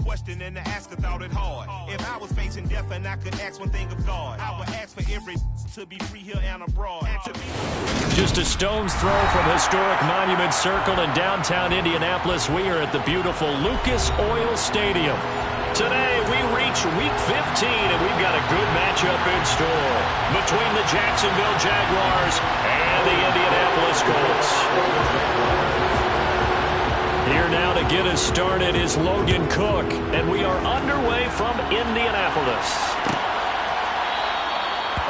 question and the asker thought it hard. If I was facing death and I could ask one thing of God, I would ask for every to be free here and abroad. Just a stone's throw from historic Monument Circle in downtown Indianapolis. We are at the beautiful Lucas Oil Stadium. Today we reach Week 15, and we've got a good matchup in store between the Jacksonville Jaguars and the Indianapolis Colts. Here now to get us started is Logan Cook, and we are underway from Indianapolis.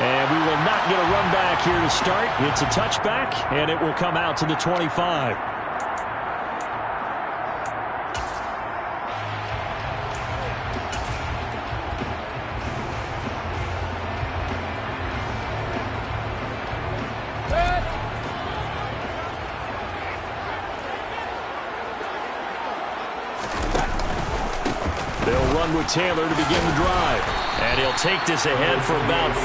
And we will not get a run back here to start. It's a touchback, and it will come out to the 25. They'll run with Taylor to begin the drive. And he'll take this ahead for about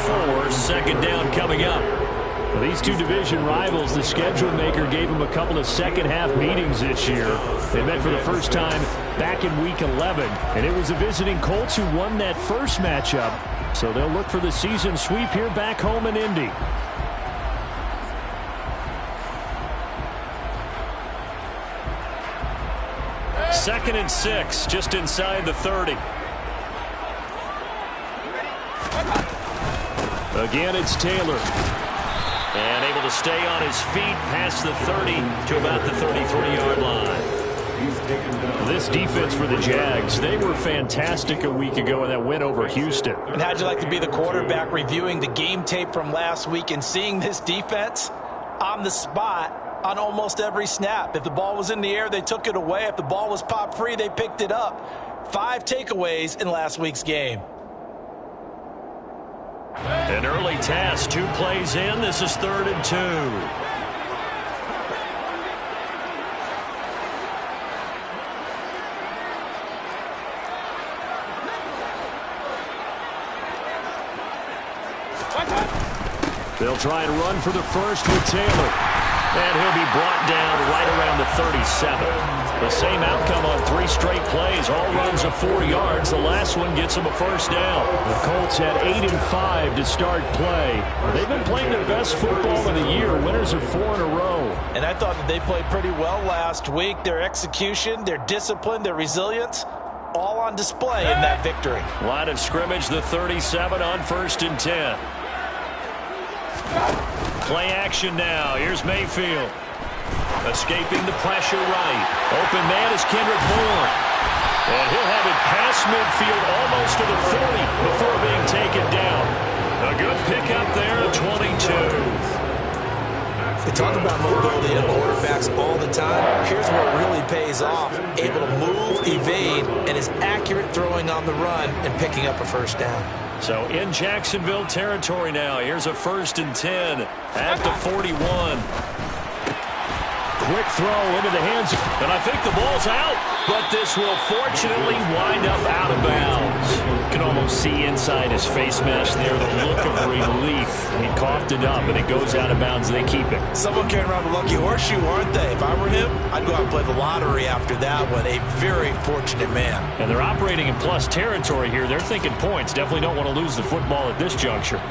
4. Second down coming up. Well, these two division rivals, the schedule maker gave them a couple of second-half meetings this year. They met for the first time back in Week 11. And it was the visiting Colts who won that first matchup. So they'll look for the season sweep here back home in Indy. Second and 6, just inside the 30. Again, it's Taylor. And able to stay on his feet past the 30 to about the 33-yard line. This defense for the Jags, they were fantastic a week ago in that win over Houston. And how'd you like to be the quarterback reviewing the game tape from last week and seeing this defense on the spot on almost every snap? If the ball was in the air, they took it away. If the ball was popped free, they picked it up. 5 takeaways in last week's game. An early task, 2 plays in. This is 3rd and 2. They'll try and run for the first with Taylor. And he'll be brought down right around the 37. The same outcome on 3 straight plays. All runs of 4 yards. The last one gets them a first down. The Colts had 8 and 5 to start play. They've been playing their best football of the year. Winners of 4 in a row. And I thought that they played pretty well last week. Their execution, their discipline, their resilience, all on display in that victory. Line of scrimmage, the 37 on 1st and 10. Play action now. Here's Mayfield. Escaping the pressure right. Open man is Kendrick Bourne. And he'll have it past midfield almost to the 40 before being taken down. A good pickup there at 22. They talk about mobility in quarterbacks all the time. Here's where it really pays off. Able to move, evade, and is accurate throwing on the run and picking up a first down. So in Jacksonville territory now. Here's a 1st and 10 at the 41. Quick throw into the hands. And I think the ball's out. But this will fortunately wind up out of bounds. You can almost see inside his face mask there the look of relief. He coughed it up, and it goes out of bounds. They keep it. Someone carrying around the lucky horseshoe, aren't they? If I were him, I'd go out and play the lottery after that one. A very fortunate man. And they're operating in plus territory here. They're thinking points. Definitely don't want to lose the football at this juncture.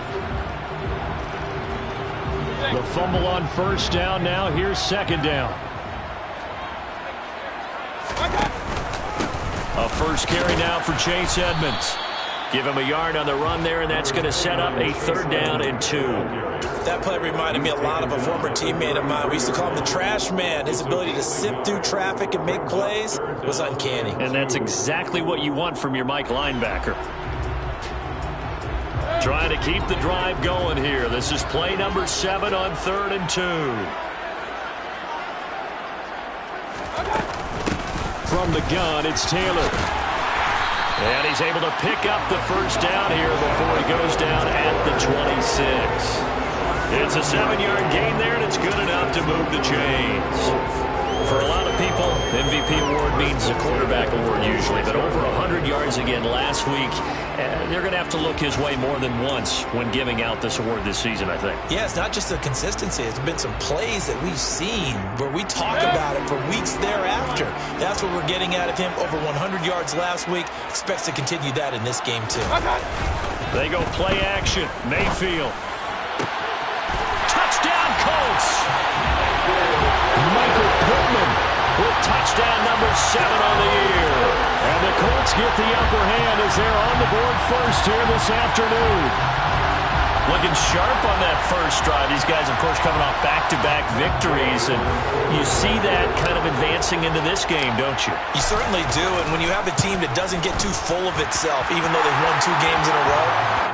The fumble on 1st down now. Here's 2nd down. A first carry now for Chase Edmonds. Give him a yard on the run there, and that's going to set up a 3rd down and 2. That play reminded me a lot of a former teammate of mine. We used to call him the trash man. His ability to sift through traffic and make plays was uncanny. And that's exactly what you want from your Mike linebacker. Trying to keep the drive going here. This is play number 7 on 3rd and 2. From the gun, it's Taylor. And he's able to pick up the first down here before he goes down at the 26. It's a 7-yard gain there, and it's good enough to move the chains. For a lot of people, MVP award means a quarterback award usually, but over 100 yards was again last week. They're going to have to look his way more than once when giving out this award this season, I think. Yeah, it's not just the consistency. It's been some plays that we've seen where we talk about it for weeks thereafter. That's what we're getting out of him. Over 100 yards last week. Expects to continue that in this game, too. They go play action. Mayfield. Touchdown, Colts. Michael Pittman with touchdown number 7 on the year. And the Colts get the upper hand as they're on the board first here this afternoon. Looking sharp on that first drive. These guys, of course, coming off back-to-back victories. And you see that kind of advancing into this game, don't you? You certainly do. And when you have a team that doesn't get too full of itself, even though they've won 2 games in a row,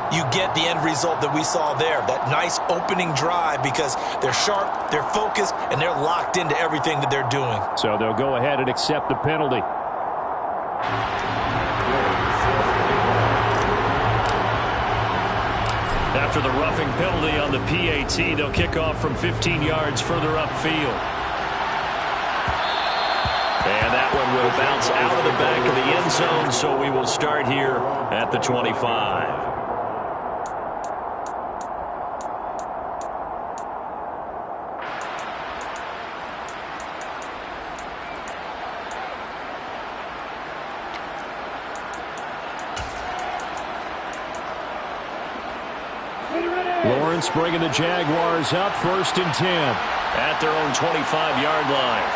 you get the end result that we saw there. That nice opening drive because they're sharp, they're focused, and they're locked into everything that they're doing. So they'll go ahead and accept the penalty. After the roughing penalty on the PAT, they'll kick off from 15 yards further upfield. And that one will bounce out of the back of the end zone, so we will start here at the 25. Lawrence bringing the Jaguars up, 1st and 10 at their own 25-yard line.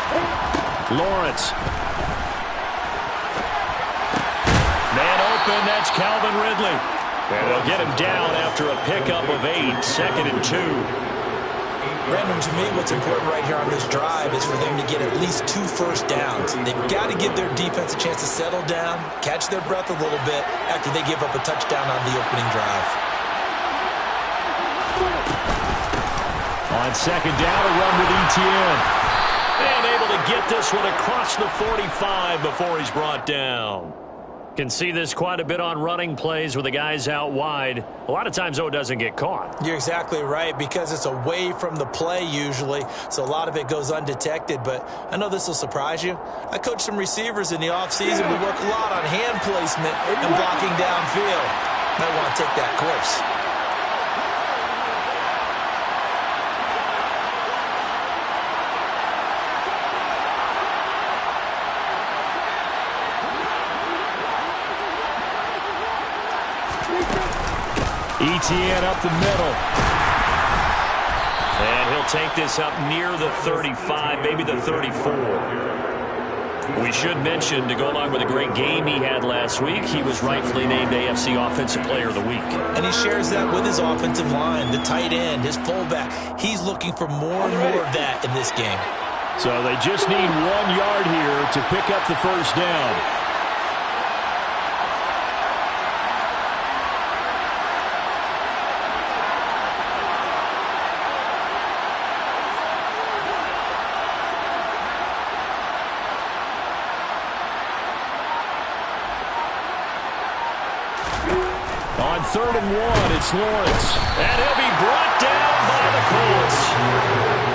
Lawrence. Man open, that's Calvin Ridley. And they'll get him down after a pickup of 8, 2nd and 2. Brandon, to me, what's important right here on this drive is for them to get at least 2 first downs. They've got to give their defense a chance to settle down, catch their breath a little bit after they give up a touchdown on the opening drive. On 2nd down, a run with Etienne. And able to get this one across the 45 before he's brought down. Can see this quite a bit on running plays with the guys out wide. A lot of times, though, it doesn't get caught. You're exactly right, because it's away from the play usually, so a lot of it goes undetected. But I know this will surprise you. I coached some receivers in the offseason. We work a lot on hand placement and blocking downfield. Might want to take that course. Etienne up the middle. And he'll take this up near the 35, maybe the 34. We should mention, to go along with the great game he had last week, he was rightfully named AFC Offensive Player of the Week. And he shares that with his offensive line, the tight end, his fullback. He's looking for more and more of that in this game. So they just need 1 yard here to pick up the first down. On 3rd and 1, it's Lawrence. And he'll be brought down by the Colts.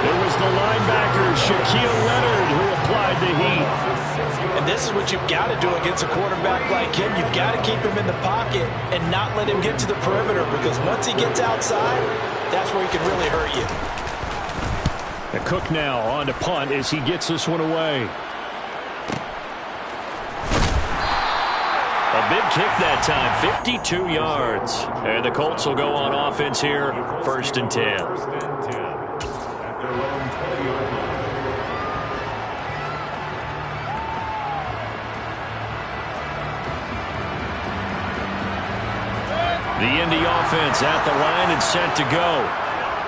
It was the linebacker, Shaquille Leonard, who applied the heat. And this is what you've got to do against a quarterback like him. You've got to keep him in the pocket and not let him get to the perimeter, because once he gets outside, that's where he can really hurt you. And Cook now on to punt as he gets this one away. A big kick that time, 52 yards. And the Colts will go on offense here, 1st and 10. The Indy offense at the line and set to go.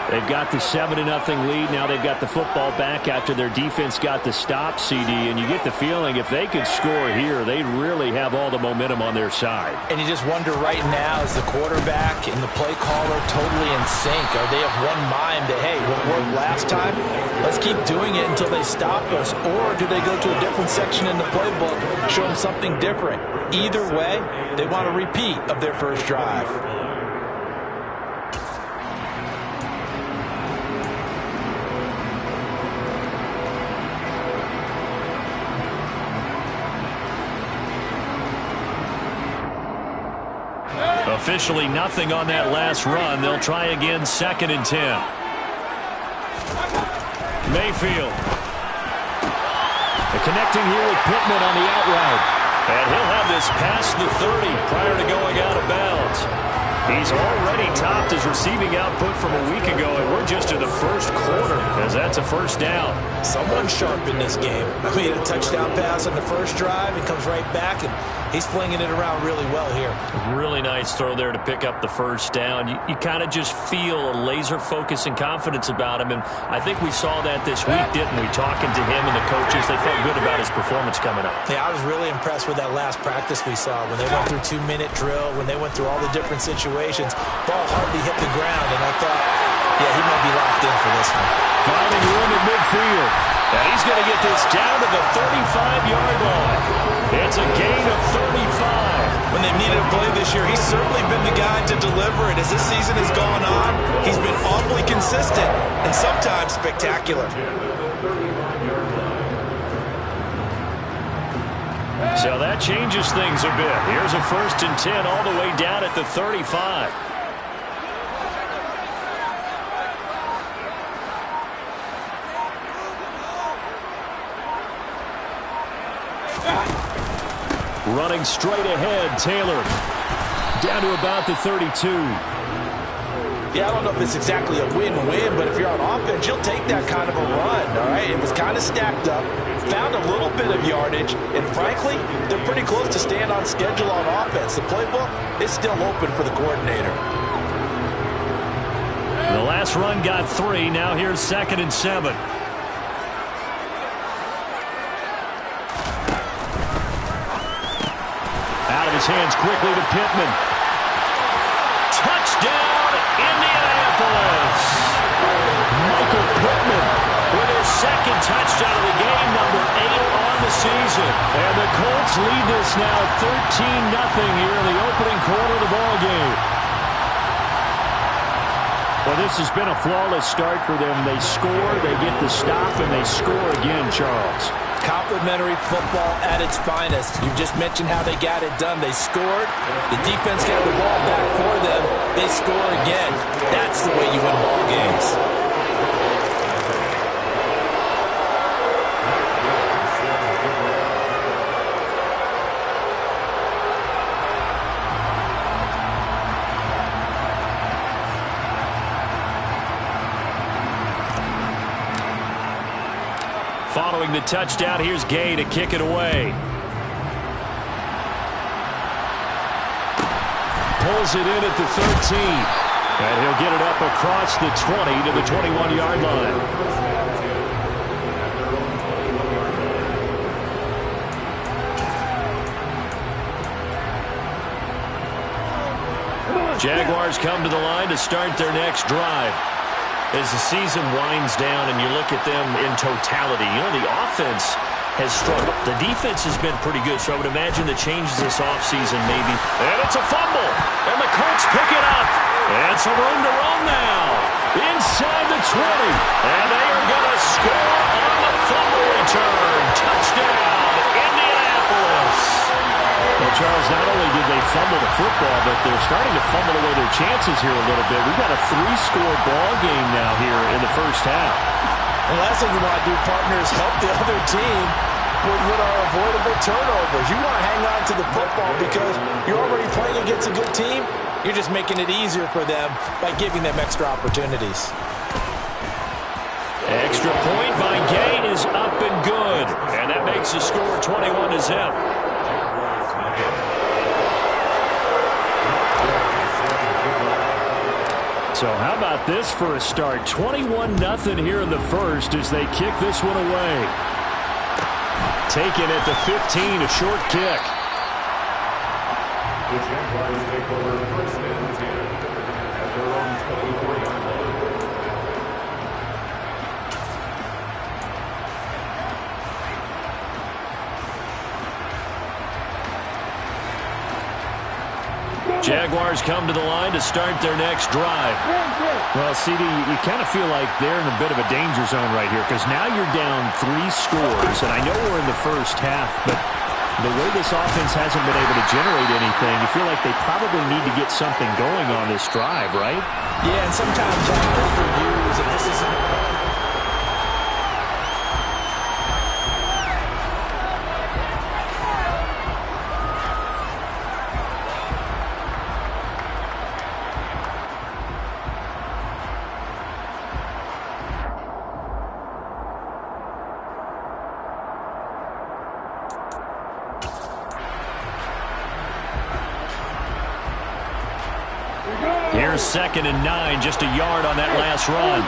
They've got the 7-0 lead. Now they've got the football back after their defense got the stop, CD. And you get the feeling if they could score here, they'd really have all the momentum on their side. And you just wonder right now, is the quarterback and the play caller totally in sync? Are they of one mind that, hey, what worked last time, let's keep doing it until they stop us? Or do they go to a different section in the playbook, show them something different? Either way, they want a repeat of their first drive. Officially nothing on that last run. They'll try again, 2nd and 10. Mayfield. Connecting here with Pittman on the out route. And he'll have this past the 30 prior to going out of bounds. He's already topped his receiving output from a week ago, and we're just in the first quarter as that's a first down. Someone sharp in this game. I mean, a touchdown pass on the first drive. He comes right back, and he's flinging it around really well here. Really nice throw there to pick up the first down. You kind of just feel a laser focus and confidence about him, and I think we saw that this week, didn't we? Talking to him and the coaches, they felt good about his performance coming up. Yeah, I was really impressed with that last practice we saw when they went through 2-minute drill, when they went through all the different situations. Ball hardly hit the ground, and I thought, yeah, he might be locked in for this one. Finding room at midfield. And he's going to get this down to the 35-yard line. It's a gain of 35. When they've needed a play this year, he's certainly been the guy to deliver it. As this season has gone on, he's been awfully consistent and sometimes spectacular. So that changes things a bit. Here's a 1st and 10 all the way down at the 35. Running straight ahead, Taylor. Down to about the 32. Yeah, I don't know if it's exactly a win-win, but if you're on offense, you'll take that kind of a run, all right? It was kind of stacked up, found a little bit of yardage, and frankly, they're pretty close to staying on schedule on offense. The playbook is still open for the coordinator. The last run got 3. Now here's 2nd and 7. Out of his hands quickly to Pittman. Touchdown, Indianapolis. Michael Pittman with his 2nd touchdown of the game, number 8 on the season. And the Colts lead this now 13-0 here in the opening quarter of the ballgame. Well, this has been a flawless start for them. They score, they get the stop, and they score again, Charles. Complimentary football at its finest. You just mentioned how they got it done. They scored. The defense got the ball back for them. They score again. That's the way you win ball games. Following the touchdown, here's Gay to kick it away. Pulls it in at the 13. And he'll get it up across the 20 to the 21-yard line. Jaguars come to the line to start their next drive. As the season winds down and you look at them in totality, you know, the offense has struggled. The defense has been pretty good, so I would imagine the changes this offseason maybe. And it's a fumble, and the Colts pick it up. And some room to run now. Inside the 20, and they are going to score on the fumble return. Touchdown, Indianapolis. Well, Charles, not only did they fumble the football, but they're starting to fumble away their chances here a little bit. We've got a 3-score ball game now here in the first half. The last thing you want to do, partners, help the other team with our avoidable turnovers. You want to hang on to the football because you're already playing against a good team. You're just making it easier for them by giving them extra opportunities. Extra point by Gay is up and good. And that makes the score 21-0. So how about this for a start? 21-0 here in the first as they kick this one away. Taken at the 15, a short kick. The Jaguars take over 1st and 10 at their own 24-yard line. Jaguars come to the line to start their next drive. Well, CD, you kind of feel like they're in a bit of a danger zone right here because now you're down 3 scores, and I know we're in the first half, but The way this offense hasn't been able to generate anything, you feel like they probably need to get something going on this drive, right? Yeah, and sometimes overviews, and this is... Here's 2nd and 9, just a yard on that last run.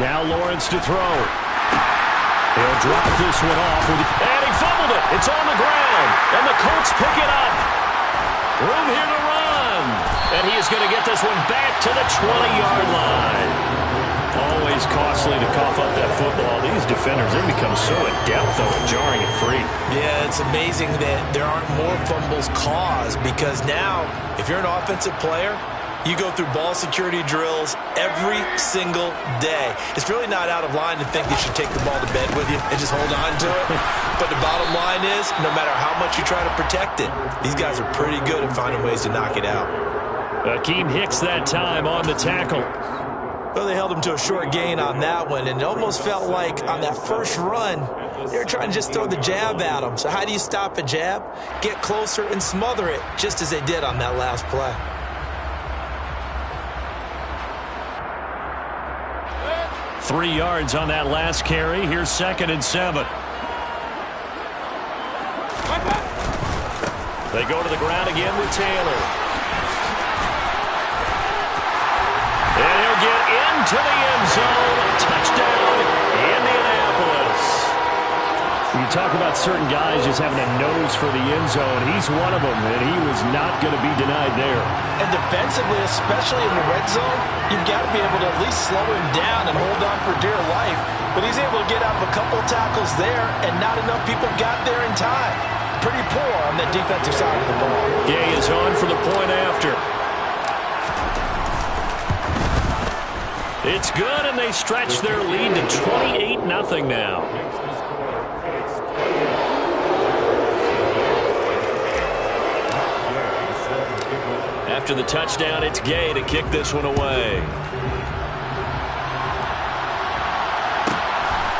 Now Lawrence to throw. He'll drop this one off. And he fumbled it. It's on the ground. And the Colts pick it up. Room here to run. And he is going to get this one back to the 20-yard line. Always costly to cough up that football. These defenders, they become so adept, though, at jarring it free. Yeah, it's amazing that there aren't more fumbles caused because now, if you're an offensive player, you go through ball security drills every single day. It's really not out of line to think you should take the ball to bed with you and just hold on to it. But the bottom line is, no matter how much you try to protect it, these guys are pretty good at finding ways to knock it out. Akeem Hicks that time on the tackle. Well, they held him to a short gain on that one, and it almost felt like on that first run, they were trying to just throw the jab at him. So how do you stop a jab? Get closer and smother it, just as they did on that last play. Three yards on that last carry. Here's 2nd and 7. They go to the ground again with Taylor. And he'll get into the end zone. Touchdown, Indianapolis. You talk about certain guys just having a nose for the end zone. He's one of them, and he was not going to be denied there. And defensively, especially in the red zone, you've got to be able to at least slow him down and hold on for dear life. But he's able to get out of a couple of tackles there, and not enough people got there in time. Pretty poor on the defensive side of the ball. Gay is on for the point after. It's good, and they stretch their lead to 28-0 now. After the touchdown, it's Gay to kick this one away.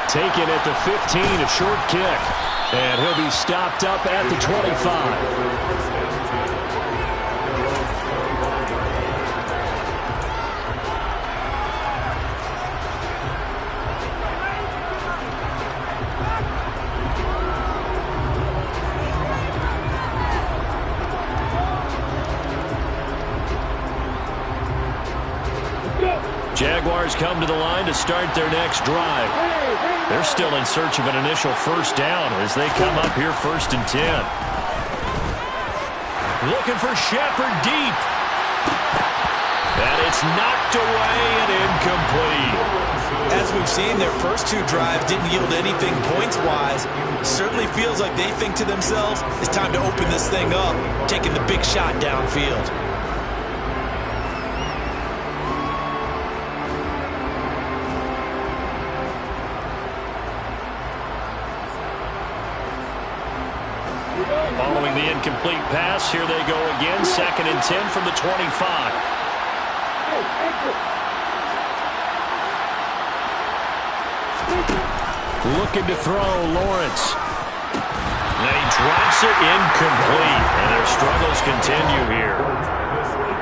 Taken at the 15, a short kick. And he'll be stopped up at the 25. Jaguars come to the line to start their next drive. They're still in search of an initial first down as they come up here 1st and 10. Looking for Shepard deep. And it's knocked away and incomplete. As we've seen, their first two drives didn't yield anything points-wise. Certainly feels like they think to themselves, it's time to open this thing up, taking the big shot downfield. Following the incomplete pass, here they go again. 2nd and 10 from the 25. Looking to throw, Lawrence. And he drops it incomplete. And their struggles continue here.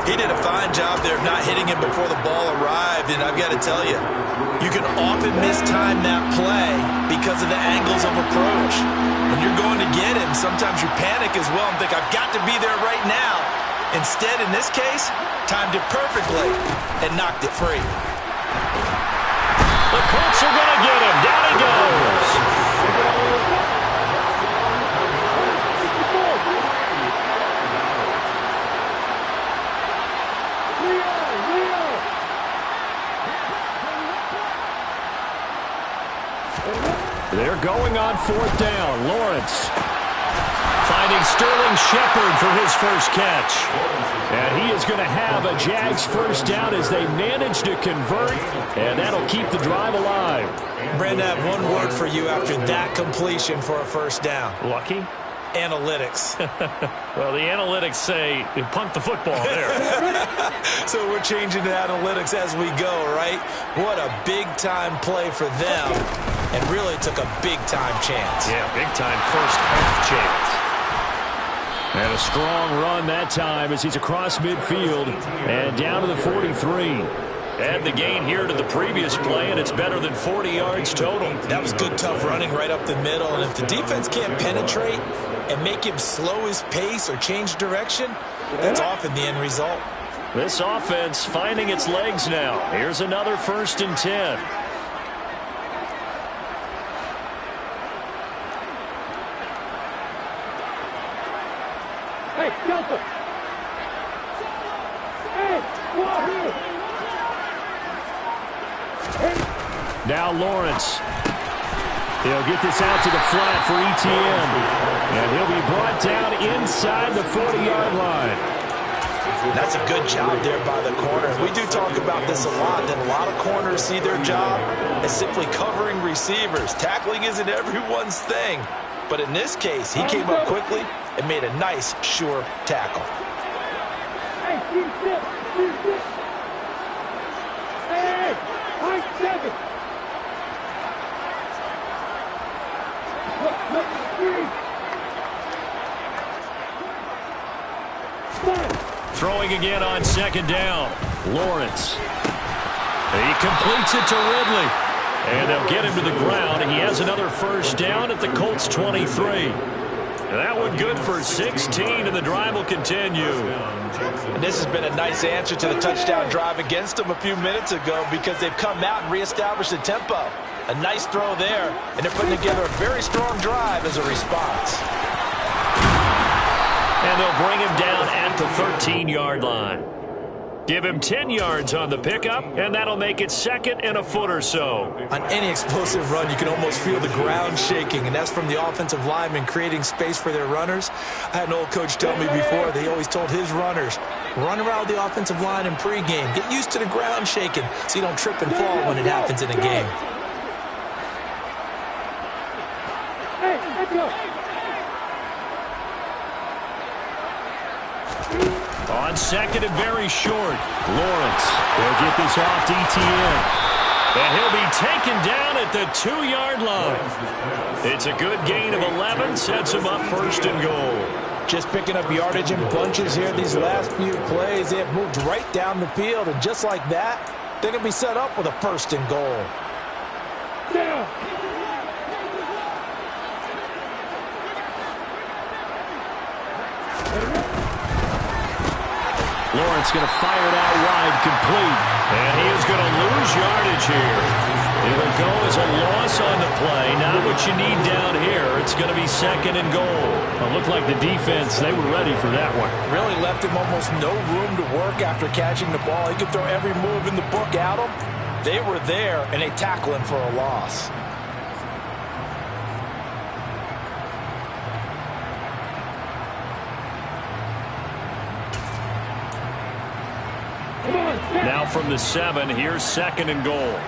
He did a fine job there of not hitting him before the ball arrived, and I've got to tell you, you can often mistime that play because of the angles of approach. When you're going to get him, sometimes you panic as well and think, I've got to be there right now. Instead, in this case, timed it perfectly and knocked it free. The Colts are going to get him. Down he goes. They're going on 4th down. Lawrence. Find Finding Sterling Shepard for his first catch. And he is going to have a Jags first down as they manage to convert, and that'll keep the drive alive. Brandon, I have one word for you after that completion for a first down. Lucky? Analytics. Well, the analytics say punt the football there. So we're changing to analytics as we go, right? What a big-time play for them, and really took a big-time chance. Yeah, big-time first half chance. And a strong run that time as he's across midfield and down to the 43. Add the gain here to the previous play, and it's better than 40 yards total. That was good, tough running right up the middle, and if the defense can't penetrate and make him slow his pace or change direction, that's often the end result. This offense finding its legs now. Here's another 1st and 10. Hey, Delta! Hey, come here! Now Lawrence. He'll get this out to the flat for ETN. And he'll be brought down inside the 40-yard line. That's a good job there by the corner. We do talk about this a lot, that a lot of corners see their job as simply covering receivers. Tackling isn't everyone's thing. But in this case, he came up quickly and made a nice, sure tackle. Hey, hey, high 7. Look, 3. 5. Throwing again on 2nd down. Lawrence. He completes it to Ridley. And they'll get him to the ground. He has another first down at the Colts 23. That one good for 16, and the drive will continue. And this has been a nice answer to the touchdown drive against them a few minutes ago because they've come out and reestablished the tempo. A nice throw there, and they're putting together a very strong drive as a response. And they'll bring him down at the 13-yard line. Give him 10 yards on the pickup, and that'll make it 2nd and a foot or so. On any explosive run, you can almost feel the ground shaking, and that's from the offensive linemen creating space for their runners. I had an old coach tell me before, that he always told his runners, run around the offensive line in pregame. Get used to the ground shaking so you don't trip and fall when it happens in a game. Hey, let's go. On 2nd and very short, Lawrence will get this off to ETN. And he'll be taken down at the 2-yard line. It's a good gain of 11, sets him up 1st and goal. Just picking up yardage in bunches here these last few plays. They have moved right down the field, and just like that, they're going to be set up with a 1st and goal. Down. Lawrence going to fire it out wide, complete. And he is going to lose yardage here. It'll go as a loss on the play. Not what you need down here. It's going to be 2nd and goal. It looked like the defense, they were ready for that one. Really left him almost no room to work after catching the ball. He could throw every move in the book at him. They were there, and they tackle him for a loss. Now from the 7, here's 2nd and goal.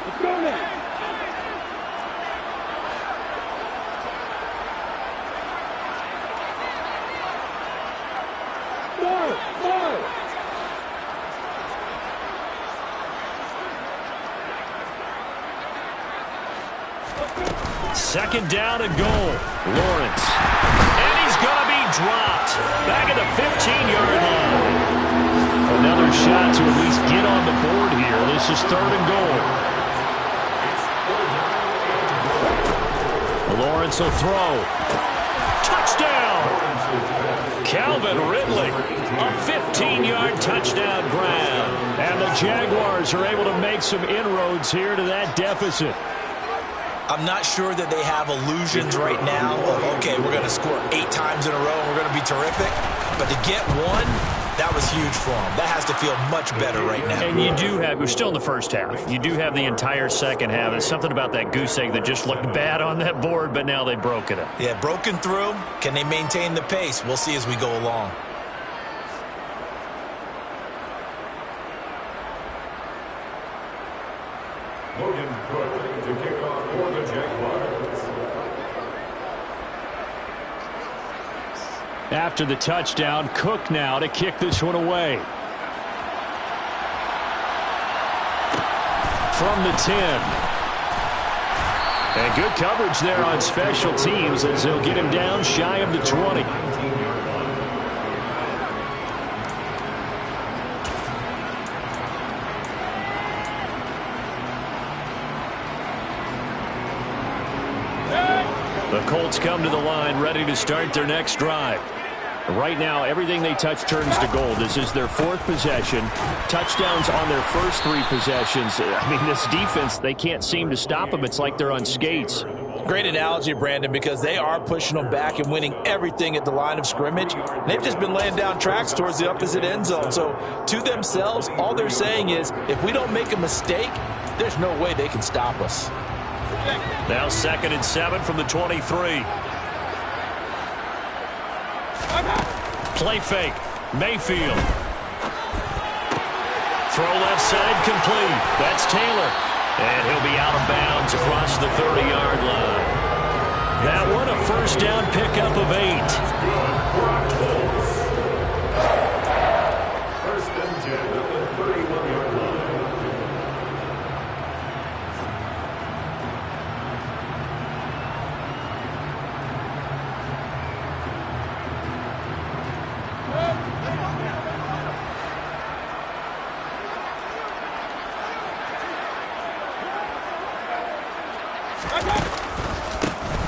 Let's go now. Fire! 2nd down and goal. Lawrence. And he's going to be dropped. Back at the 15-yard line. Another shot to at least get on the board here. This is 3rd and goal. Lawrence will throw. Touchdown! Calvin Ridley, a 15-yard touchdown grab. And the Jaguars are able to make some inroads here to that deficit. I'm not sure that they have illusions right now of, okay, we're going to score 8 times in a row and we're going to be terrific. But to get one, that was huge for them. That has to feel much better right now. And you do have, we're still in the first half. You do have the entire second half. There's something about that goose egg that just looked bad on that board, but now they broke it up. Yeah, broken through. Can they maintain the pace? We'll see as we go along. Logan Cook to kick off for the Jaguars. After the touchdown, Cook now to kick this one away. From the 10. And good coverage there on special teams as they'll get him down shy of the 20. The Colts come to the line ready to start their next drive. Right now, everything they touch turns to gold. This is their 4th possession. Touchdowns on their first 3 possessions. I mean, this defense, they can't seem to stop them. It's like they're on skates. Great analogy, Brandon, because they are pushing them back and winning everything at the line of scrimmage. They've just been laying down tracks towards the opposite end zone. So to themselves, all they're saying is, if we don't make a mistake, there's no way they can stop us. Now 2nd and 7 from the 23. Play fake. Mayfield. Throw left side complete. That's Taylor. And he'll be out of bounds across the 30-yard line. That one a first down pickup of 8. First and 10 at the 31-yard line.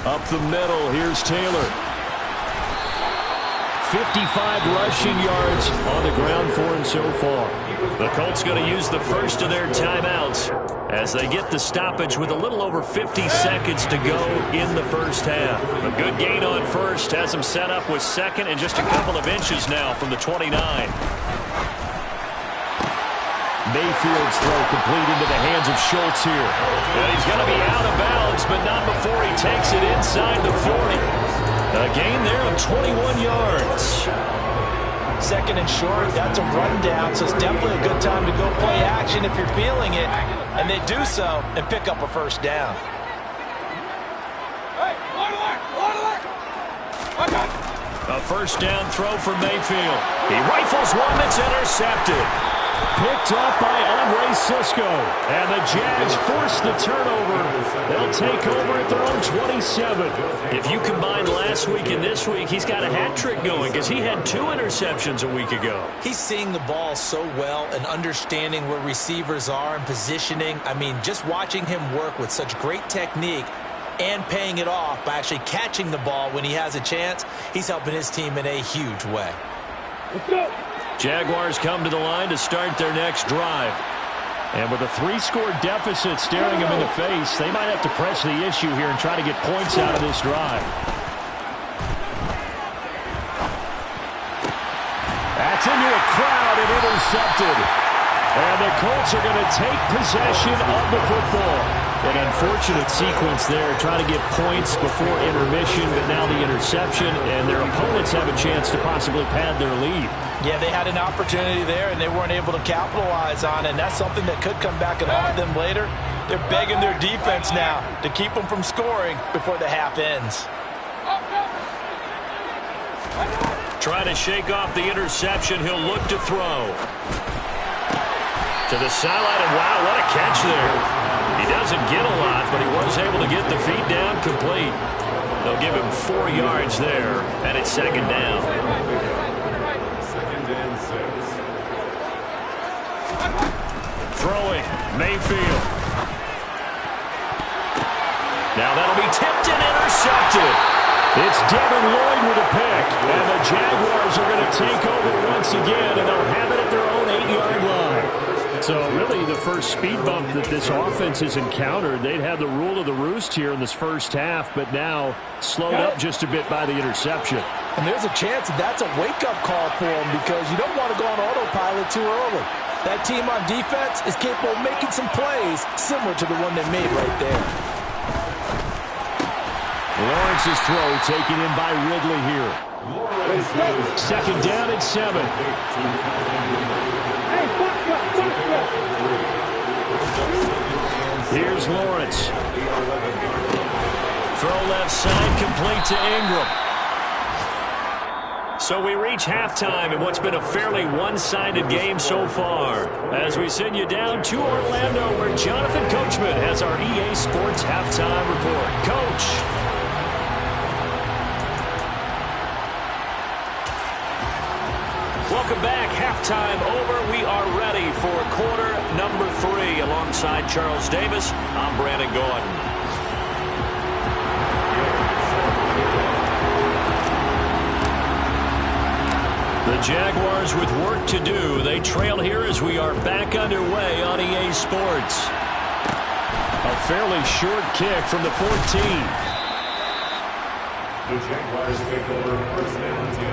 Up the middle, here's Taylor. 55 rushing yards on the ground for him so far. The Colts going to use the first of their timeouts as they get the stoppage with a little over 50 seconds to go in the first half. A good gain on first has them set up with 2nd and just a couple of inches now from the 29. Mayfield's throw complete into the hands of Schultz here. And he's going to be out of bounds, but not before he takes it inside the 40. A gain there of 21 yards. 2nd and short, that's a rundown, so it's definitely a good time to go play action if you're feeling it. And they do so and pick up a first down. A first down throw for Mayfield. He rifles one that's intercepted. Picked up by Andre Sisco. And the Jags force the turnover. They'll take over at their own 27. If you combine last week and this week, he's got a hat trick going because he had 2 interceptions a week ago. He's seeing the ball so well and understanding where receivers are and positioning. I mean, just watching him work with such great technique and paying it off by actually catching the ball when he has a chance, he's helping his team in a huge way. Let's go. Jaguars come to the line to start their next drive. And with a 3-score deficit staring them in the face, they might have to press the issue here and try to get points out of this drive. That's into a crowd and intercepted. And the Colts are going to take possession of the football. An unfortunate sequence there, trying to get points before intermission, but now the interception, and their opponents have a chance to possibly pad their lead. Yeah, they had an opportunity there, and they weren't able to capitalize on it, and that's something that could come back and haunt them later. They're begging their defense now to keep them from scoring before the half ends. Trying to shake off the interception, he'll look to throw. To the sideline, and wow, what a catch there. He doesn't get a lot, but he was able to get the feet down complete. They'll give him 4 yards there, and it's 2nd down. 2nd and 6. Throwing, Mayfield. Now that'll be tipped and intercepted. It's Devin Lloyd with a pick, and the Jaguars are going to take over once again, and they'll have it at their own 8-yard line. So really the first speed bump that this offense has encountered. They'd had the rule of the roost here in this first half, but now slowed up just a bit by the interception. And there's a chance that that's a wake-up call for them because you don't want to go on autopilot too early. That team on defense is capable of making some plays similar to the one they made right there. Lawrence's throw taken in by Ridley here. Second down and 7. Here's Lawrence. Throw left side, complete to Ingram. So we reach halftime in what's been a fairly one-sided game so far. As we send you down to Orlando, where Jonathan Coachman has our EA Sports halftime report. Coach. Welcome back. Halftime over. We are ready for quarter number 3. Alongside Charles Davis, I'm Brandon Gordon. The Jaguars with work to do. They trail here as we are back underway on EA Sports. A fairly short kick from the 14. The Jaguars take over first and 10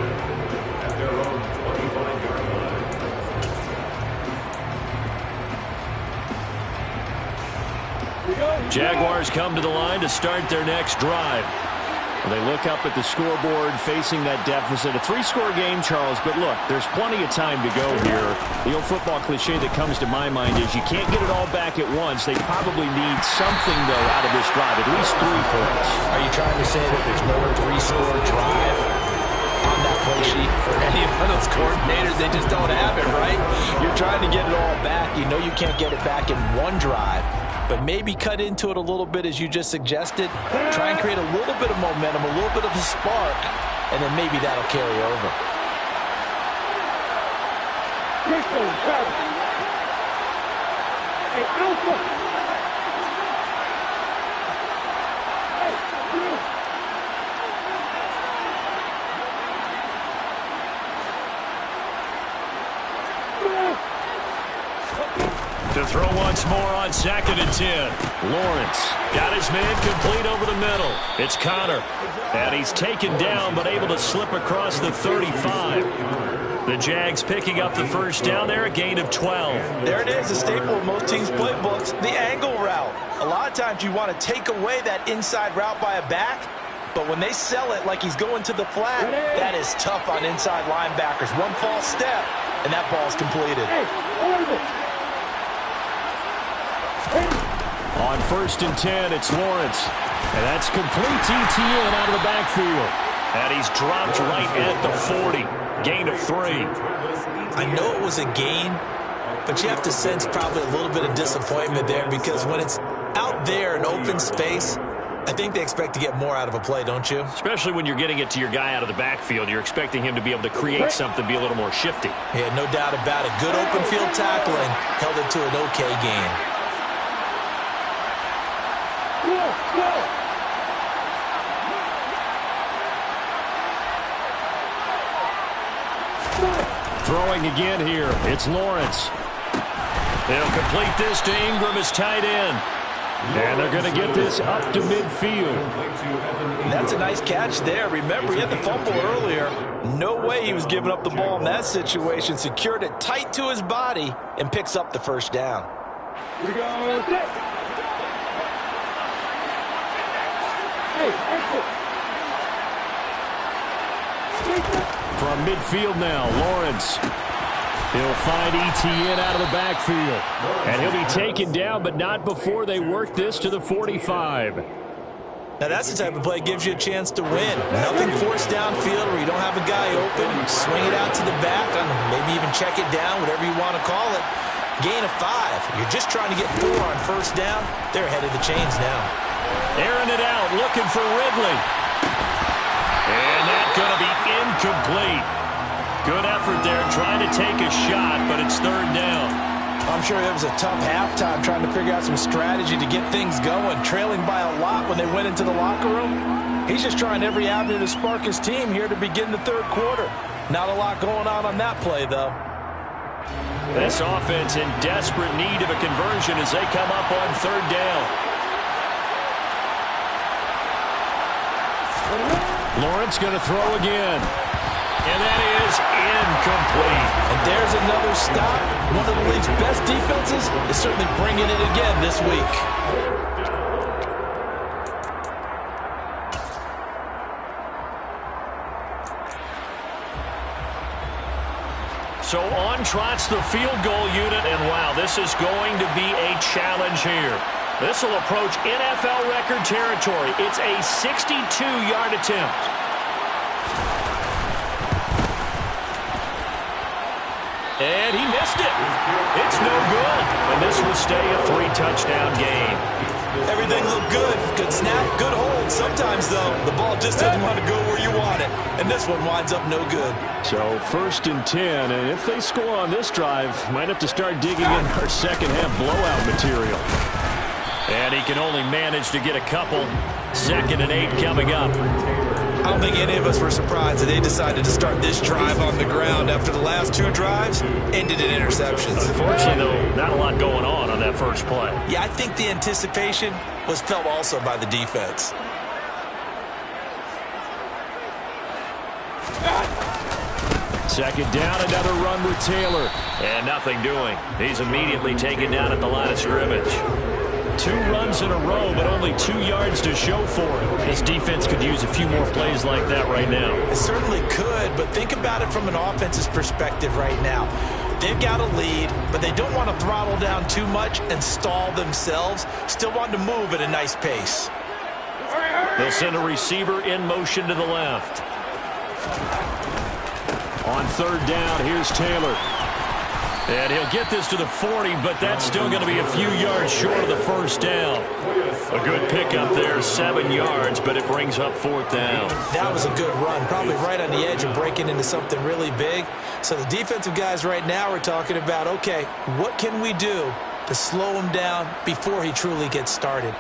at their own 25-yard line. Jaguars come to the line to start their next drive. They look up at the scoreboard facing that deficit. A 3-score game, Charles, but look, there's plenty of time to go here. The old football cliche that comes to my mind is you can't get it all back at once. They probably need something, though, out of this drive, at least 3 points. Are you trying to say that there's no 3-score drive on that play sheet for any of those coordinators? They just don't have it, right? You're trying to get it all back. You know you can't get it back in one drive. But maybe cut into it a little bit as you just suggested. Try and create a little bit of momentum, a little bit of a spark, and then maybe that'll carry over. Hey, Alpha! To throw once more on 2nd and 10. Lawrence got his man complete over the middle. It's Connor. And he's taken down but able to slip across the 35. The Jags picking up the first down there, a gain of 12. There it is, a staple of most teams' playbooks, the angle route. A lot of times you want to take away that inside route by a back, but when they sell it like he's going to the flat, that is tough on inside linebackers. One false step, and that ball's completed. On 1st and 10, it's Lawrence. And that's complete to Etienne out of the backfield. And he's dropped right at the 40. Gain of 3. I know it was a gain, but you have to sense probably a little bit of disappointment there because when it's out there in open space, I think they expect to get more out of a play, don't you? Especially when you're getting it to your guy out of the backfield. You're expecting him to be able to create something, be a little more shifty. Yeah, no doubt about it. Good open field tackling, held it to an okay gain. Throwing again here. It's Lawrence. They'll complete this to Ingram as tight end. And they're going to get this up to midfield. That's a nice catch there. Remember, he had the fumble earlier. No way he was giving up the ball in that situation. Secured it tight to his body and picks up the first down. Here we go. From midfield now, Lawrence. He'll find Etienne out of the backfield. And he'll be taken down, but not before they work this to the 45. Now that's the type of play that gives you a chance to win. Nothing forced downfield where you don't have a guy open. Swing it out to the back, maybe even check it down, whatever you want to call it. Gain of 5. You're just trying to get 4 on first down. They're ahead of the chains now. Airing it out, looking for Ridley. And that's going to be incomplete. Good effort there, trying to take a shot, but it's 3rd down. I'm sure it was a tough halftime trying to figure out some strategy to get things going. Trailing by a lot when they went into the locker room. He's just trying every avenue to spark his team here to begin the third quarter. Not a lot going on that play, though. This offense in desperate need of a conversion as they come up on third down. Lawrence going to throw again. And that is incomplete. And there's another stop. One of the league's best defenses is certainly bringing it again this week. So on trots the field goal unit, and wow, this is going to be a challenge here. This will approach NFL record territory. It's a 62-yard attempt. And he missed it. It's no good. And this will stay a 3-touchdown game. Everything looked good. Good snap, good hold. Sometimes, though, the ball just doesn't want to go where you want it. And this one winds up no good. So 1st and 10, and if they score on this drive, might have to start digging in our second-half blowout material. And he can only manage to get a couple. 2nd and 8 coming up. I don't think any of us were surprised that they decided to start this drive on the ground after the last 2 drives ended in interceptions. Unfortunately, though, not a lot going on that first play. Yeah, I think the anticipation was felt also by the defense. Second down, another run with Taylor. And nothing doing. He's immediately taken down at the line of scrimmage. 2 runs in a row, but only 2 yards to show for it. This defense could use a few more plays like that right now. It certainly could, but think about it from an offense's perspective right now. They've got a lead, but they don't want to throttle down too much and stall themselves. Still want to move at a nice pace. They'll send a receiver in motion to the left. On 3rd down, here's Taylor. And he'll get this to the 40, but that's still going to be a few yards short of the first down. A good pickup there, 7 yards, but it brings up 4th down. That was a good run, probably right on the edge of breaking into something really big. So the defensive guys right now are talking about, okay, what can we do to slow him down before he truly gets started?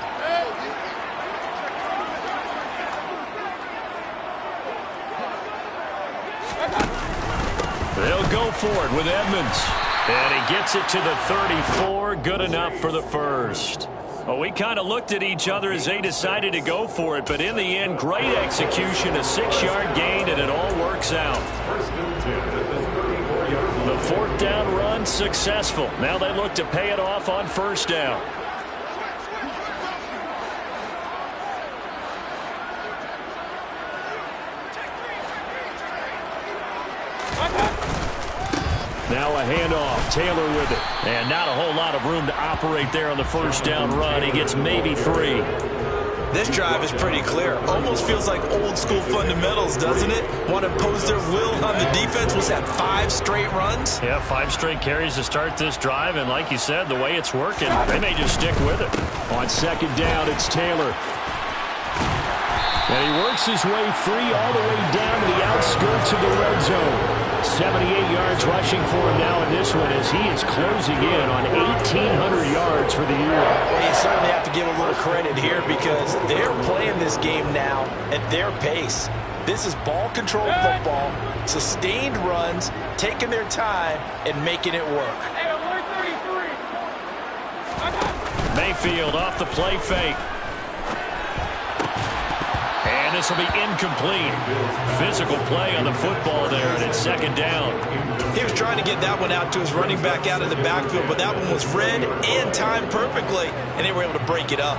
They'll go for it with Edmonds. And he gets it to the 34. Good enough for the first. Well, we kind of looked at each other as they decided to go for it. But in the end, great execution, a 6-yard gain, and it all works out. The 4th down run successful. Now they look to pay it off on 1st down. Now a handoff. Taylor with it. And not a whole lot of room to operate there on the 1st down run. He gets maybe 3. This drive is pretty clear. Almost feels like old school fundamentals, doesn't it? Want to impose their will on the defense. Was that 5 straight runs? Yeah, 5 straight carries to start this drive. And like you said, the way it's working, they may just stick with it. On 2nd down, it's Taylor. And he works his way free all the way down to the outskirts of the red zone. 78 yards rushing for him now in this one as he is closing in on 1,800 yards for the year. Well, you certainly have to give a little credit here because they're playing this game now at their pace. This is ball control football, sustained runs, taking their time and making it work. Mayfield off the play fake. And this will be incomplete. Physical play on the football there, and it's 2nd down. He was trying to get that one out to his running back out of the backfield, but that one was read and timed perfectly, and they were able to break it up.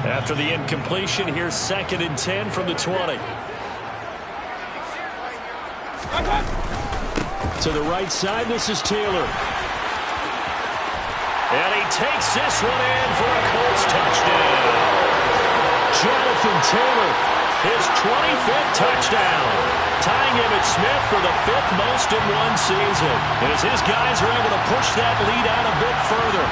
After the incompletion, here's 2nd and 10 from the 20. To the right side, this is Taylor. And he takes this one in for a Colts touchdown. Jonathan Taylor, his 25th touchdown. Tying Emmitt Smith for the 5th most in one season. And as his guys are able to push that lead out a bit further.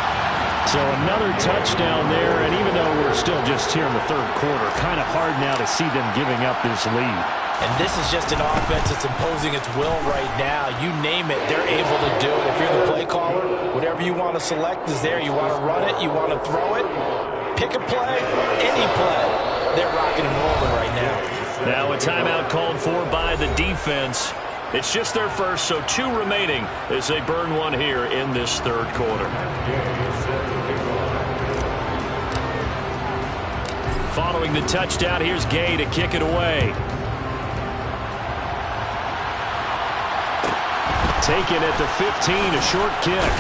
So another touchdown there, and even though we're still just here in the third quarter, kind of hard now to see them giving up this lead. And this is just an offense that's imposing its will right now. You name it, they're able to do it. If you're the play caller, whatever you want to select is there. You want to run it, you want to throw it, pick a play, any play. They're rocking and rolling right now. Now a timeout called for by the defense. It's just their first, so 2 remaining as they burn one here in this third quarter. Following the touchdown, here's Gay to kick it away. Taken at the 15, a short kick.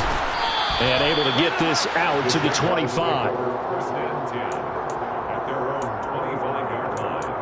And able to get this out to the 25. First and 10 at their own 25-yard line.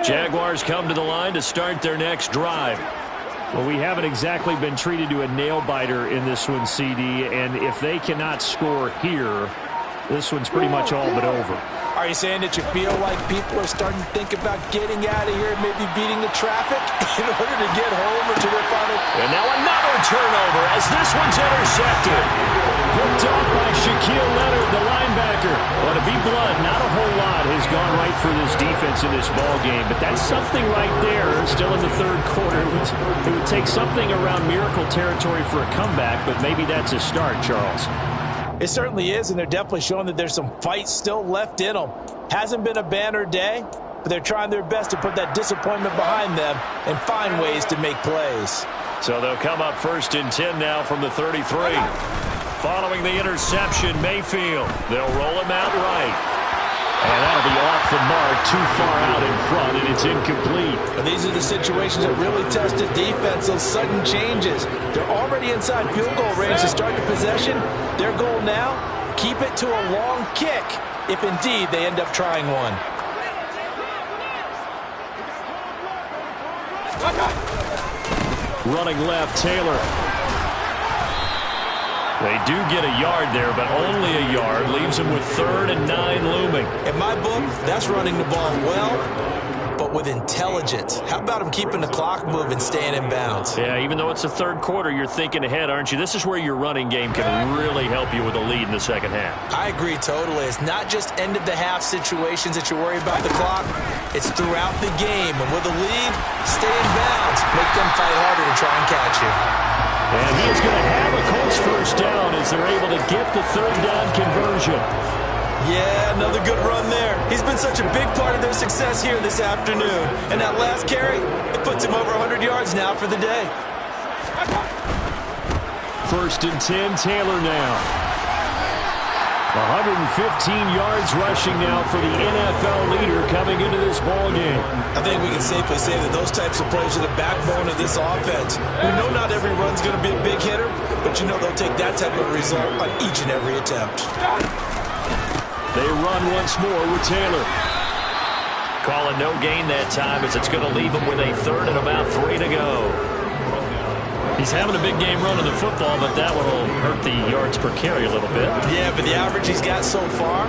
Jaguars come to the line to start their next drive. Well, we haven't exactly been treated to a nail-biter in this one, CD, and if they cannot score here, this one's pretty much all but over. Are you saying that you feel like people are starting to think about getting out of here and maybe beating the traffic in order to get home or to their final? And now another turnover as this one's intercepted. Picked off by Shaquille Leonard, the linebacker. Well, to be blunt, not a whole lot has gone right for this defense in this ball game, but that's something right there. Still in the third quarter. It would take something around miracle territory for a comeback, but maybe that's a start, Charles. It certainly is, and they're definitely showing that there's some fight still left in them. Hasn't been a banner day, but they're trying their best to put that disappointment behind them and find ways to make plays. So they'll come up first and 10 now from the 33. Following the interception, Mayfield. They'll roll him out right. And that'll be off the mark, too far out in front, and it's incomplete. And these are the situations that really test the defense, those sudden changes. They're already inside field goal range to start the possession. Their goal now, keep it to a long kick, if indeed they end up trying one. Running left, Taylor. They do get a yard there, but only a yard. Leaves them with 3rd and 9 looming. In my book, that's running the ball well, but with intelligence. How about them keeping the clock moving, staying in bounds? Yeah, even though it's the third quarter, you're thinking ahead, aren't you? This is where your running game can really help you with a lead in the second half. I agree totally. It's not just end-of-the-half situations that you worry about the clock. It's throughout the game. And with a lead, stay in bounds. Make them fight harder to try and catch you. And he is going to have a Colts first down as they're able to get the 3rd down conversion. Yeah, another good run there. He's been such a big part of their success here this afternoon. And that last carry, it puts him over 100 yards now for the day. 1st and 10, Taylor now. 115 yards rushing now for the NFL leader coming into this ball game. I think we can safely say that those types of plays are the backbone of this offense. We know not every run's going to be a big hitter, but you know they'll take that type of result on each and every attempt. They run once more with Taylor. Calling no gain that time as it's going to leave him with a 3rd and about 3 to go. He's having a big game running the football, but that one will hurt the yards per carry a little bit. Yeah, but the average he's got so far,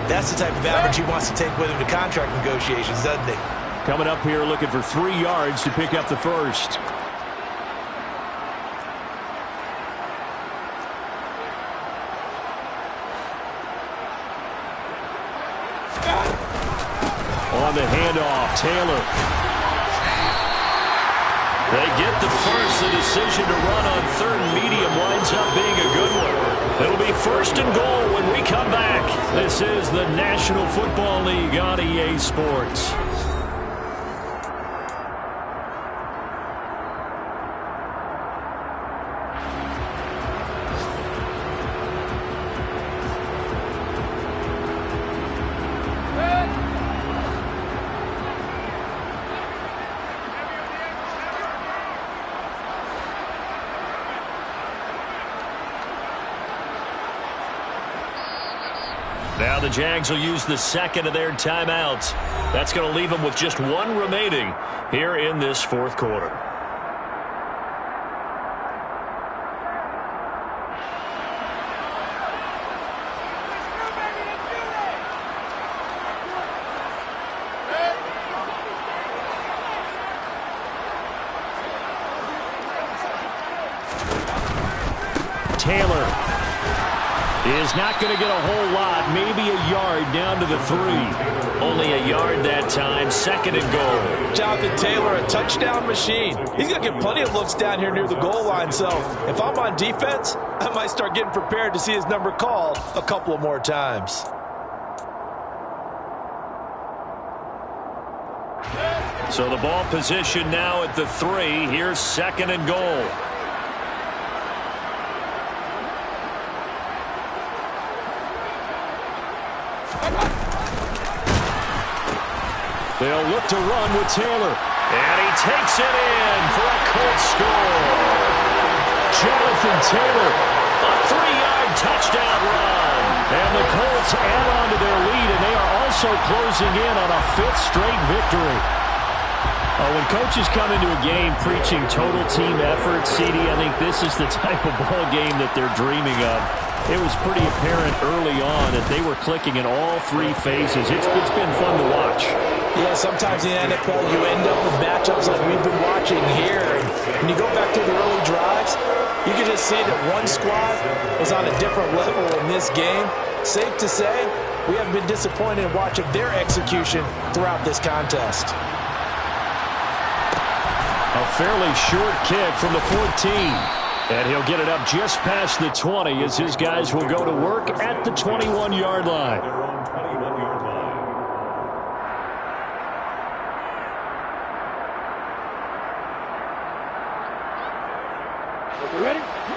that's the type of average he wants to take with him to contract negotiations, doesn't he? Coming up here looking for 3 yards to pick up the first. On the handoff, Taylor. They get the first. The decision to run on 3rd and medium winds up being a good one. It'll be 1st and goal when we come back. This is the National Football League on EA Sports. Now the Jags will use the second of their timeouts. That's going to leave them with just one remaining here in this fourth quarter. Taylor is not going to get a whole lot, maybe a yard down to the 3. Only a yard that time, second and goal. Jonathan Taylor, a touchdown machine. He's going to get plenty of looks down here near the goal line, so if I'm on defense, I might start getting prepared to see his number called a couple of more times. So the ball position now at the 3. Here's second and goal. They'll look to run with Taylor. And he takes it in for a Colts score. Jonathan Taylor, a 3-yard touchdown run. And the Colts add on to their lead, and they are also closing in on a 5th straight victory. When coaches come into a game preaching total team effort, CD, I think this is the type of ball game that they're dreaming of. It was pretty apparent early on that they were clicking in all 3 phases. It's been fun to watch. Yeah, sometimes in the NFL you end up with matchups like we've been watching here. And when you go back to the early drives, you can just see that one squad was on a different level in this game. Safe to say, we haven't been disappointed in watching their execution throughout this contest. A fairly short kick from the 14. And he'll get it up just past the 20 as his guys will go to work at the 21-yard line.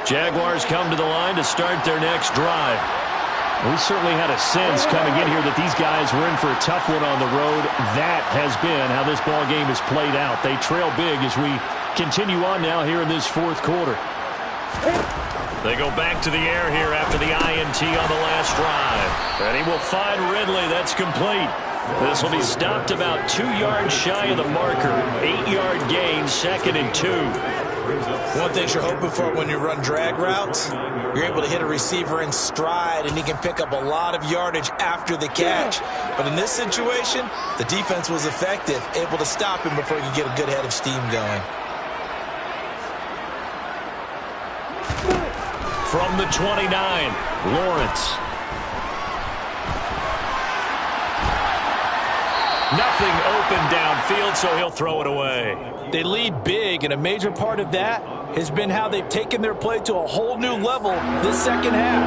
Jaguars come to the line to start their next drive. We certainly had a sense coming in here that these guys were in for a tough one on the road. That has been how this ball game has played out. They trail big as we continue on now here in this fourth quarter. They go back to the air here after the INT on the last drive. And he will find Ridley. That's complete. This will be stopped about 2 yards shy of the marker. 8-yard gain, second and 2. One thing you're hoping for when you run drag routes, you're able to hit a receiver in stride, and he can pick up a lot of yardage after the catch. But in this situation, the defense was effective, able to stop him before he could get a good head of steam going. From the 29, Lawrence. Nothing open downfield, so he'll throw it away. They lead big, and a major part of that has been how they've taken their play to a whole new level this second half.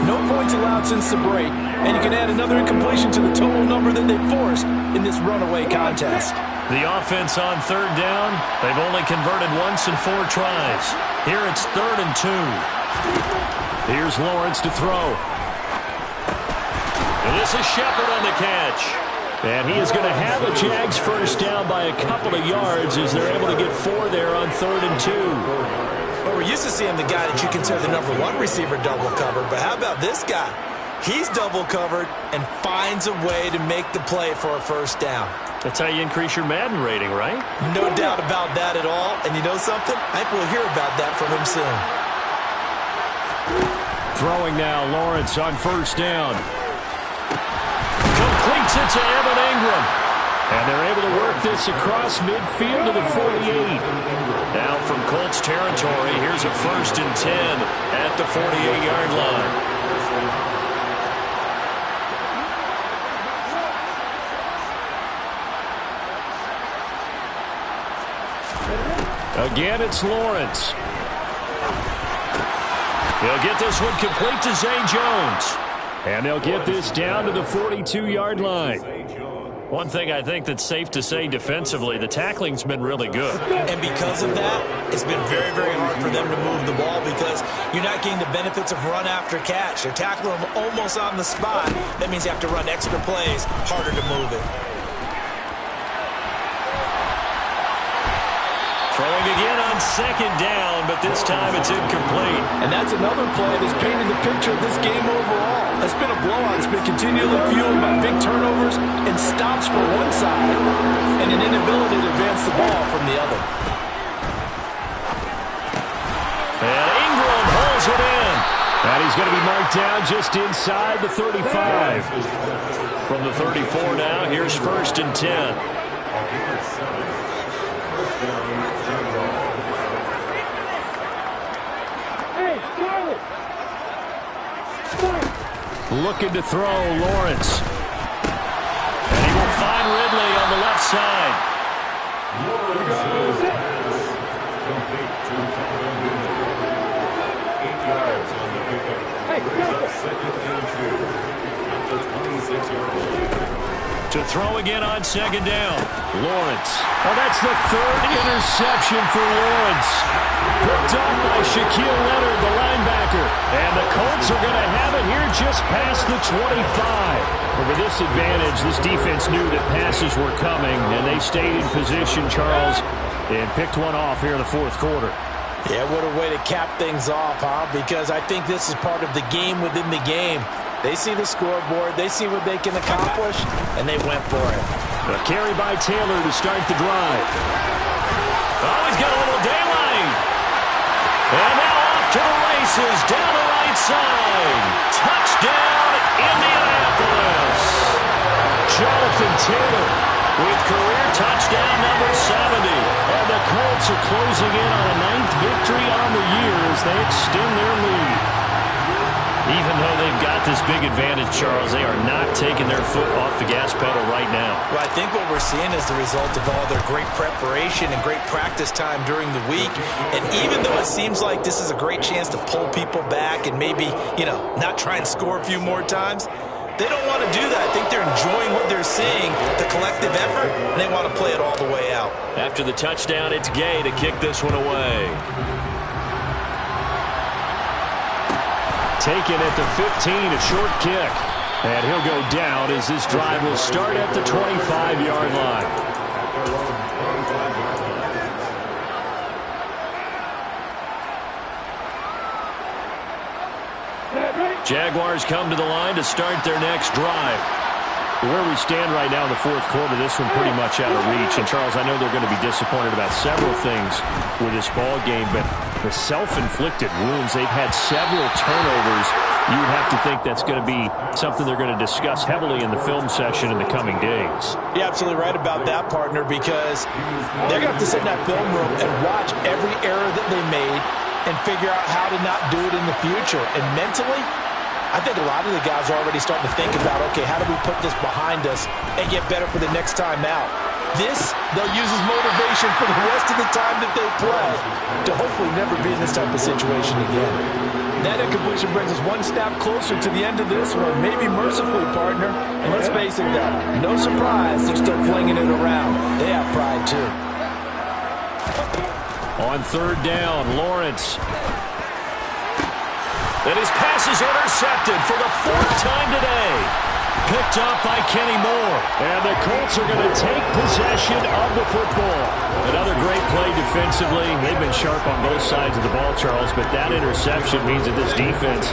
No points allowed since the break, and you can add another incompletion to the total number that they forced in this runaway contest. The offense on third down, they've only converted once in 4 tries. Here it's 3rd and 2. Here's Lawrence to throw. And this is Shepard on the catch. And he is going to have the Jags first down by a couple of yards as they're able to get 4 there on 3rd and 2. Well, we're used to seeing the guy that you consider the number 1 receiver double covered, but how about this guy? He's double covered and finds a way to make the play for a first down. That's how you increase your Madden rating, right? No doubt about that at all. And you know something? I think we'll hear about that from him soon. Throwing now, Lawrence on first down. Completes it to Evan Ingram. And they're able to work this across midfield to the 48. Now from Colts territory, here's a 1st and 10 at the 48-yard line. Again, it's Lawrence. He'll get this one complete to Zay Jones. And they'll get this down to the 42-yard line. One thing I think that's safe to say defensively, the tackling's been really good. And because of that, it's been very, very hard for them to move the ball because you're not getting the benefits of run after catch. You're tackling them almost on the spot. That means you have to run extra plays, harder to move it. Throwing again on second down, but this time it's incomplete. And that's another play that's painted the picture of this game overall. It's been a blowout. It's been continually fueled by big turnovers and stops for one side and an inability to advance the ball from the other. And Ingram holds it in. And he's going to be marked down just inside the 35. From the 34 now, here's 1st and 10. Looking to throw, Lawrence. And he will find Ridley on the left side. Lawrence complete to 8 yards on the pickup. Brings up 2nd and 2 at the 26-yard line. To throw again on 2nd down. Lawrence. Oh, that's the 3rd interception for Lawrence. Picked up by Shaquille Leonard, the linebacker. And the Colts are going to have it here just past the 25. Over this advantage, this defense knew that passes were coming, and they stayed in position, Charles, and picked one off here in the 4th quarter. Yeah, what a way to cap things off, huh? Because I think this is part of the game within the game. They see the scoreboard, they see what they can accomplish, and they went for it. A carry by Taylor to start the drive. Oh, he's got a little daylight. And now off to the races, down the right side. Touchdown, Indianapolis. Jonathan Taylor with career touchdown number 70. And the Colts are closing in on a 9th victory on the year as they extend their lead. Even though they've got this big advantage, Charles, they are not taking their foot off the gas pedal right now. Well, I think what we're seeing is the result of all their great preparation and great practice time during the week. And even though it seems like this is a great chance to pull people back and maybe, not try and score a few more times, they don't want to do that. I think they're enjoying what they're seeing, the collective effort, and they want to play it all the way out. After the touchdown, it's Gay to kick this one away. Taken at the 15, a short kick. And he'll go down as this drive will start at the 25-yard line. Jaguars come to the line to start their next drive. Where we stand right now in the 4th quarter, this one pretty much out of reach. And, Charles, I know they're going to be disappointed about several things with this ball game, but the self-inflicted wounds, they've had several turnovers. You would have to think that's going to be something they're going to discuss heavily in the film session in the coming days. You're absolutely right about that, partner, because they're going to have to sit in that film room and watch every error that they made and figure out how to not do it in the future. And mentally, I think a lot of the guys are already starting to think about, okay, how do we put this behind us and get better for the next time out? This, they'll use as motivation for the rest of the time that they play to hopefully never be in this type of situation again. That incompletion brings us one step closer to the end of this one, maybe mercifully, partner. And let's face it, though, no surprise, they're still flinging it around. They have pride, too. On 3rd down, Lawrence. And his pass is intercepted for the 4th time today. Picked up by Kenny Moore. And the Colts are going to take possession of the football. Another great play defensively. They've been sharp on both sides of the ball, Charles, but that interception means that this defense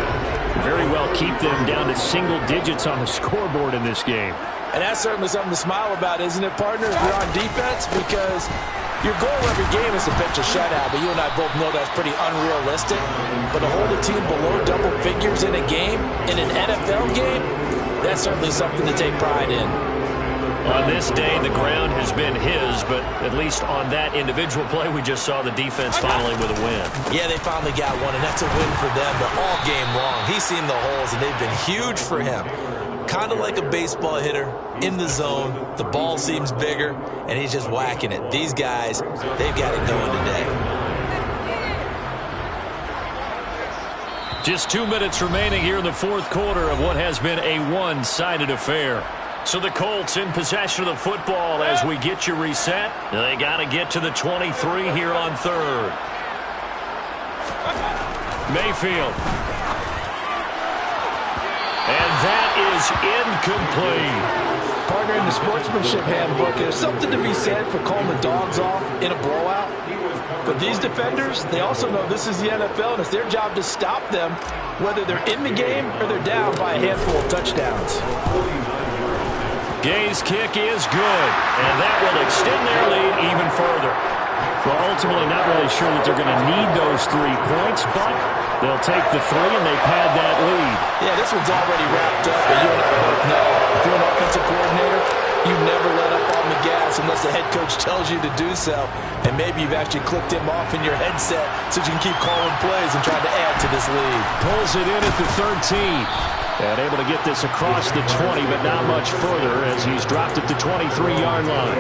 very well keep them down to single digits on the scoreboard in this game. And that's certainly something to smile about, isn't it, partner, if you're on defense? Because your goal every game is to pitch a shutout, but you and I both know that's pretty unrealistic. But to hold a team below double figures in a game, in an NFL game, that's certainly something to take pride in. On this day, the ground has been his, but at least on that individual play, we just saw the defense finally with a win. Yeah, they finally got one, and that's a win for them. But all game long, he's seen the holes, and they've been huge for him. Kind of like a baseball hitter in the zone. The ball seems bigger, and he's just whacking it. These guys, they've got it going today. Just 2 minutes remaining here in the 4th quarter of what has been a one-sided affair. So the Colts in possession of the football as we get you reset. They got to get to the 23 here on 3rd. Mayfield. And that is incomplete. Partner, in the sportsmanship handbook, there's something to be said for calling the dogs off in a blowout. But these defenders, they also know this is the NFL, and it's their job to stop them, whether they're in the game or they're down by a handful of touchdowns. Gay's kick is good, and that will extend their lead even further. Well, ultimately not really sure that they're going to need those 3 points, but they'll take the 3 and they pad that lead. Yeah, this one's already wrapped up, but you and I both know if you're an offensive coordinator, you never let up on the gas unless the head coach tells you to do so. And maybe you've actually clicked him off in your headset so you can keep calling plays and trying to add to this lead. Pulls it in at the 13. And able to get this across the 20, but not much further as he's dropped at the 23-yard line.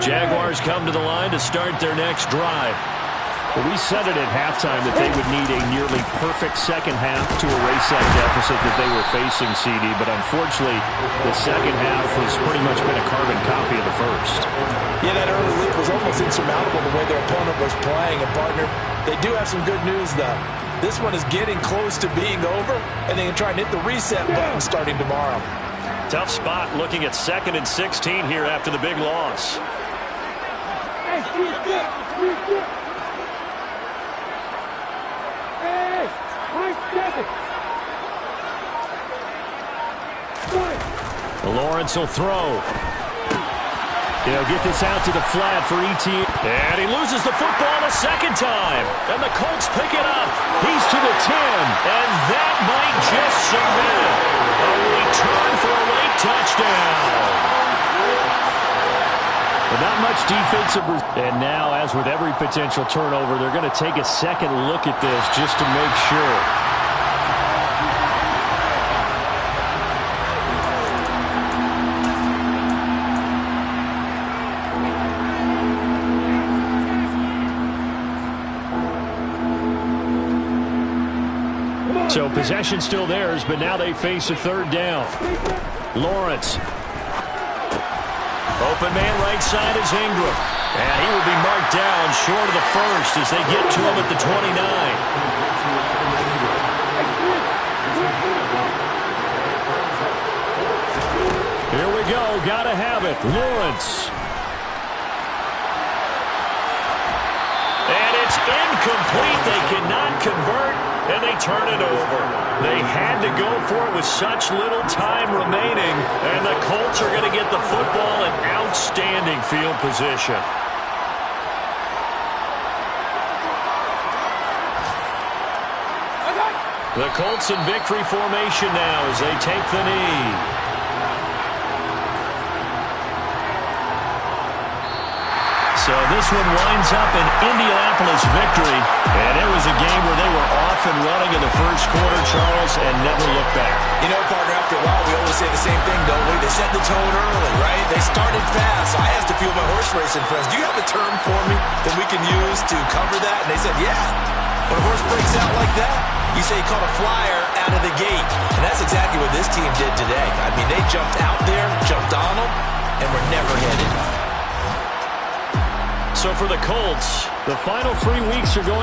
Jaguars come to the line to start their next drive. Well, we said it at halftime that they would need a nearly perfect second half to erase that deficit that they were facing, CD, but unfortunately the second half has pretty much been a carbon copy of the first. Yeah, that early lead was almost insurmountable the way their opponent was playing. And, partner, they do have some good news, though. This one is getting close to being over, and they can try and hit the reset button starting tomorrow. Tough spot looking at 2nd and 16 here after the big loss. Lawrence will throw. He'll get this out to the flat for ET. And he loses the football a second time. And the Colts pick it up. He's to the 10. And that might just cement it. A return for a late touchdown. But not much defensive. And now, as with every potential turnover, they're going to take a second look at this just to make sure. So possession still theirs, but now they face a 3rd down. Lawrence. Open man right side is Ingram. And he will be marked down short of the first as they get to him at the 29. Here we go. Gotta have it. Lawrence. And it's incomplete. They cannot convert, and they turn it over. They had to go for it with such little time remaining, and the Colts are going to get the football in outstanding field position. The Colts in victory formation now as they take the knee. So this one winds up an Indianapolis victory. And it was a game where they were off and running in the first quarter, Charles, and never looked back. You know, partner, after a while, we always say the same thing, don't we? They set the tone early, right? They started fast. So I asked a few of my horse racing friends, do you have a term for me that we can use to cover that? And they said, yeah. When a horse breaks out like that, you say he caught a flyer out of the gate. And that's exactly what this team did today. I mean, they jumped out there, jumped on them, and were never headed. So for the Colts, the final 3 weeks are going